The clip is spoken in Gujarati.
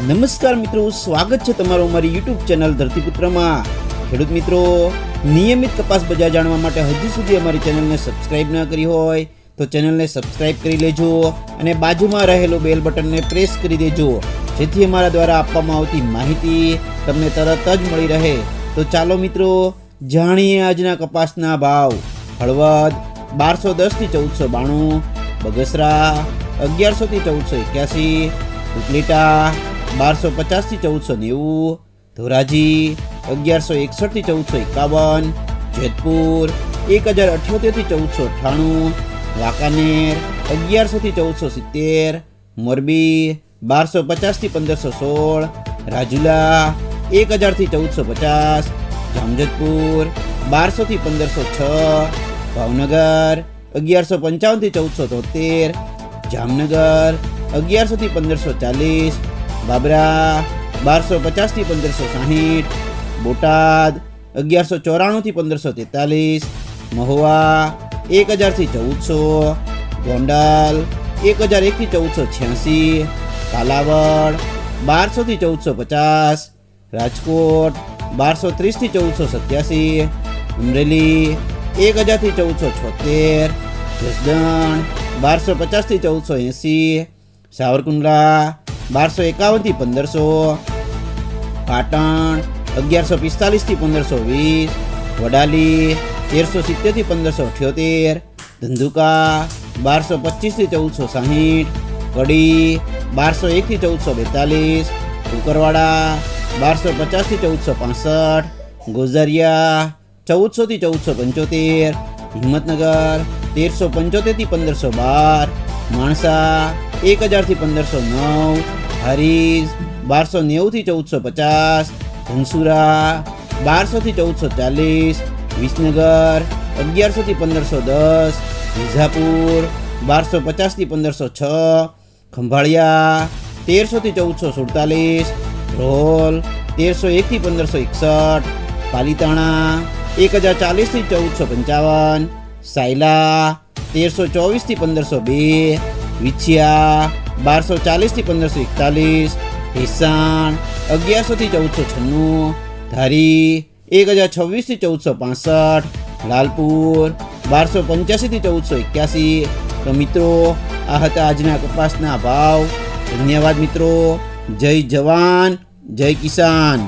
નમસ્કાર મિત્રો, સ્વાગત છે તમારું અમારી YouTube ચેનલ ધરતીપુત્રમાં। ખેડૂત મિત્રો, નિયમિત કપાસ બજાર જાણવા માટે હજી સુધી અમારી ચેનલને સબસ્ક્રાઇબ ન કરી હોય તો ચેનલને સબસ્ક્રાઇબ કરી લેજો અને બાજુમાં રહેલો બેલ બટનને પ્રેસ કરી દેજો, જેથી અમારા દ્વારા આપવામાં આવતી માહિતી તમને તરત જ મળી રહે। તો ચાલો મિત્રો, જાણીએ આજના કપાસના ભાવ। હળવદ 1210 થી 1492, બગસરા 1100 થી 1481, ઉપલેટા 1250 થી 1490, ધોરાજી 1161 થી 1451, જેતપુર 1078 થી 1498, વાંકાનેર 1100 થી 1470, મોરબી 1250 થી 1516, રાજુલા 1000 થી 1450, જામજોધપુર 1200 થી 1506, ભાવનગર 1155 થી 1473, જામનગર 1100 થી 1540, બાબરા 1250 થી 1560, બોટાદ 1194 થી 1543, મહુવા 1000 થી 1400, ગોંડલ 1001 થી 1486, કાલાવડ 1200 થી 1450, રાજકોટ 1230 થી 1487, અમરેલી 1000 થી 1476, જસદણ 1250 થી 1480, સાવરકુંડલા 1251 થી 1500, પાટણ 1145 થી 1520, વડાલી 1370 થી 1578, ધંધુકા 1225 થી 1460, કડી 1201 થી 1442, કુકરવાડા 1250 થી 1465, ગોઝારિયા 1400 થી 1475, હિંમતનગર 1375 થી 1512, માણસા 1000 થી 1509, હારીજ 1290 થી 1450, ધનસુરા 1200 થી 1440, વિસનગર 1100 થી 1510, વિજાપુર 1250 થી 1506, ખંભાળિયા 1300 થી 1447, ધ્રોલ 1301 થી 1561, પાલીતાણા 1040 થી 1455, સાયલા 1324 થી 1502, વિછિયા 1240 થી 1541, ભેસાણ 1100 થી 1496, ધારી 1026 થી 1465, લાલપુર 1285 થી 1481। તો મિત્રો, આ હતા આજના કપાસના ભાવ। ધન્યવાદ મિત્રો। જય જવાન, જય કિસાન।